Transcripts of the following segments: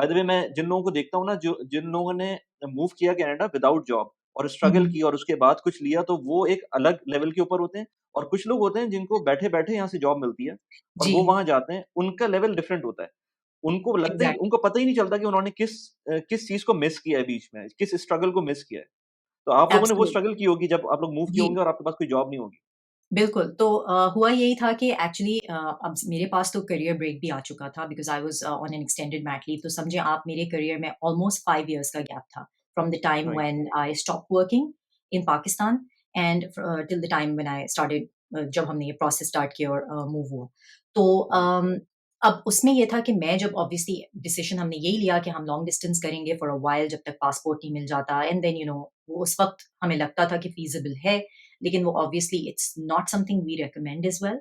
Bye the वे मैं जिन लोगों को देखता हूँ ना, जो जिन लोगों ने मूव किया कनाडा विदाउट जॉब और स्ट्रगल हम्म, की और उसके बाद कुछ लिया, तो वो एक अलग लेवल के ऊपर होते हैं। और कुछ लोग होते हैं जिनको बैठे-बैठे यहाँ से जॉब मिलती है और जी, वो वहाँ जाते हैं, उनका लेवल डिफरेंट होता है। उनको लगता ही एग्जैक्ट उनको पता ही नहीं चलता कि उन्होंने किस चीज़ को मिस किया है बीच में, किस स्ट्रगल को मिस किया है। तो आप लोगों ने वो एब्सोल्युटली स्ट्रगल की होगी जब आप लोग मूव किए जी। होंगे और आपके पास कोई जॉब नहीं होगी। बिल्कुल, तो हुआ यही था कि एक्चुअली अब मेरे पास तो करियर ब्रेक भी आ चुका था because I was on an extended mat leave, तो समझिए आप मेरे करियर में ऑलमोस्ट 5 इयर्स का गैप था from the time right. When I stopped working in Pakistan and till the time when I started जब हमने ये प्रोसेस स्टार्ट किया और मूव हुआ। तो जी। अब उसमें ये था कि मैं जब ऑब्वियसली डिसीजन हमने यही लिया कि हम लॉन्ग डिस्टेंस करेंगे फॉर अ व्हाइल जब तक पासपोर्ट नहीं मिल जाता एंड देन वो उस वक़्त हमें लगता था कि फीज़िबल है, लेकिन वो obviously it's not something we recommend as well.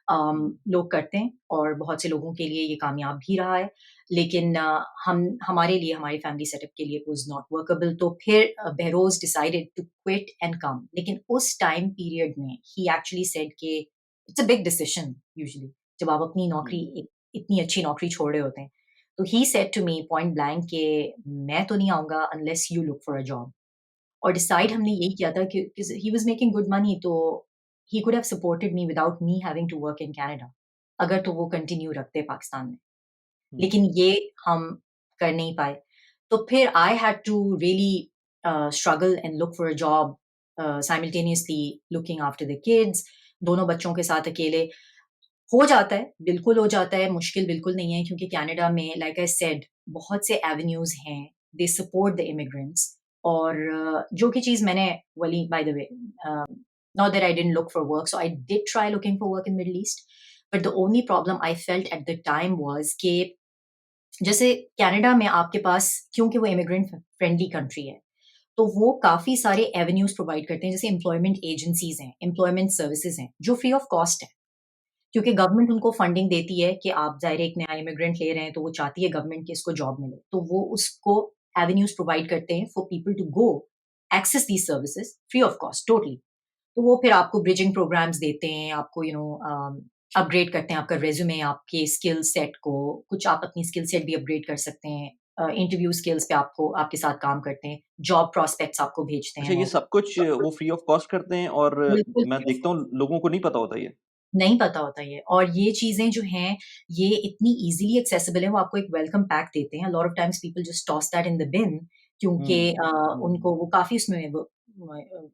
हुँ, लोग करते हैं और बहुत से लोगों के लिए ये कामयाब भी रहा है। लेकिन हम हमारे लिए हमारी फैमिली सेटअप के लिए इट वाज़ नॉट वर्केबल, तो फिर Behroz decided to quit and come. लेकिन उस टाइम पीरियड में ही एक्चुअली सेड कि it's a big decision usually जब आप अपनी नौकरी हुँ, इतनी अच्छी नौकरी छोड़ रहे होते हैं। तो he said to me point blank कि मैं तो नहीं आऊँगा unless you look for a job. और डिसाइड राइट। हमने यही किया था कि he was making good money, तो he could have supported me without me having to work in Canada, अगर तो वो कंटिन्यू रखते पाकिस्तान में। हुँ, लेकिन ये हम कर नहीं पाए। तो फिर I had to really struggle and look for a job simultaneously looking after the kids, दोनों बच्चों के साथ अकेले। हो जाता है, बिल्कुल हो जाता है, मुश्किल बिल्कुल नहीं है क्योंकि कनाडा में लाइक आई सेड बहुत से एवेन्यूज़ हैं, दे सपोर्ट द इमिग्रेंट्स। और जो कि चीज़ मैंने वली by the way not that I didn't look for work, so I did try looking for work in Middle East, but the only problem I felt at the time was कि जैसे Canada में आपके पास क्योंकि वो immigrant friendly country है, तो वो काफ़ी सारे एवेन्यूज़ प्रोवाइड करते हैं, जैसे एम्प्लॉयमेंट एजेंसीज़ हैं, एम्प्लॉयमेंट सर्विसेज़ हैं, जो फ्री ऑफ कॉस्ट है। क्योंकि गवर्नमेंट उनको फंडिंग देती है कि आप ज़ाहिर है एक नया इमिग्रेंट ले रहे हैं, तो वो चाहती है गवर्नमेंट कि इसको जॉब मिले। तो वो उसको एवेन्यूज़ प्रोवाइड करते हैं for people to go access these services free of cost totally. तो वो फिर आपको ब्रिजिंग प्रोग्राम्स देते हैं, आपको अपग्रेड करते हैं आपका रिज़्यूमे, आपके स्किल सेट को, कुछ आप अपनी स्किल सेट भी अपग्रेड कर सकते हैं। इंटरव्यू स्किल्स पे आपको आपके साथ काम करते हैं, जॉब प्रॉस्पेक्ट्स आपको भेजते हैं अच्छा, ये वो। सब कुछ वो फ्री ऑफ कॉस्ट करते हैं और बिल्कुल मैं फ्री ऑफ देखता हूँ लोगों को नहीं पता होता ये। नहीं पता होता ये, और ये चीज़ें जो हैं, ये इतनी ईज़िली एक्सेसिबल है, वो आपको एक वेलकम पैक देते हैं। Lot of times people just toss that in the bin क्योंकि हुँ, उनको वो काफ़ी उसमें वो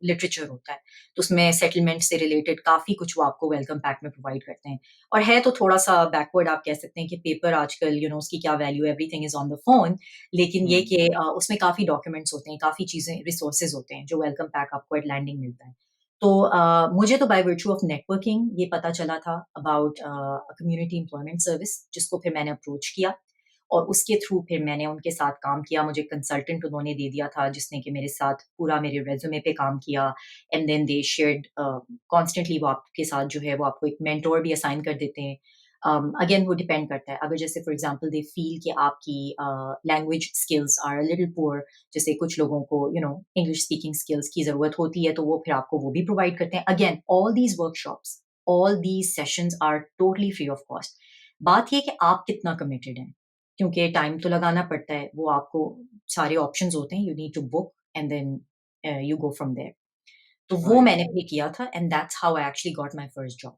लिटरेचर होता है। तो उसमें सेटलमेंट से रिलेटेड काफ़ी कुछ वो आपको वेलकम पैक में प्रोवाइड करते हैं। और है तो थोड़ा-सा बैकवर्ड, आप कह सकते हैं कि पेपर आजकल उसकी क्या वैल्यू है, everything is on the phone. लेकिन ये हुँ, कि उसमें काफ़ी डॉक्यूमेंट्स होते हैं, काफ़ी चीज़ें रिसोर्सेज़ होते हैं, जो वेलकम पैक आपको एट लैंडिंग मिलता है। तो मुझे तो बाय वर्च्यू ऑफ नेटवर्किंग ये पता चला था अबाउट कम्युनिटी एम्प्लॉयमेंट सर्विस, जिसको फिर मैंने अप्रोच किया और उसके थ्रू फिर मैंने उनके साथ काम किया। मुझे कंसल्टेंट उन्होंने दे दिया था जिसने कि मेरे साथ पूरा मेरे रिज्यूमे पे काम किया and then they shared constantly, वो आपके साथ जो है वो आपको एक मेंटोर भी असाइन कर देते हैं। अगेन वो डिपेंड करता है, अगर जैसे फॉर एग्जांपल दे फील कि आपकी language skills are a little poor, जैसे कुछ लोगों को इंग्लिश स्पीकिंग स्किल्स की ज़रूरत होती है, तो वो फिर आपको वो भी प्रोवाइड करते हैं। Again all these workshops, all these sessions are totally free of cost. बात ये है कि आप कितना कमिटेड हैं, क्योंकि टाइम तो लगाना पड़ता है। वो आपको सारे ऑप्शंस होते हैं, you need to book and then you go from there. तो वो राइट। मैंने भी किया था and that's how I actually got my first job.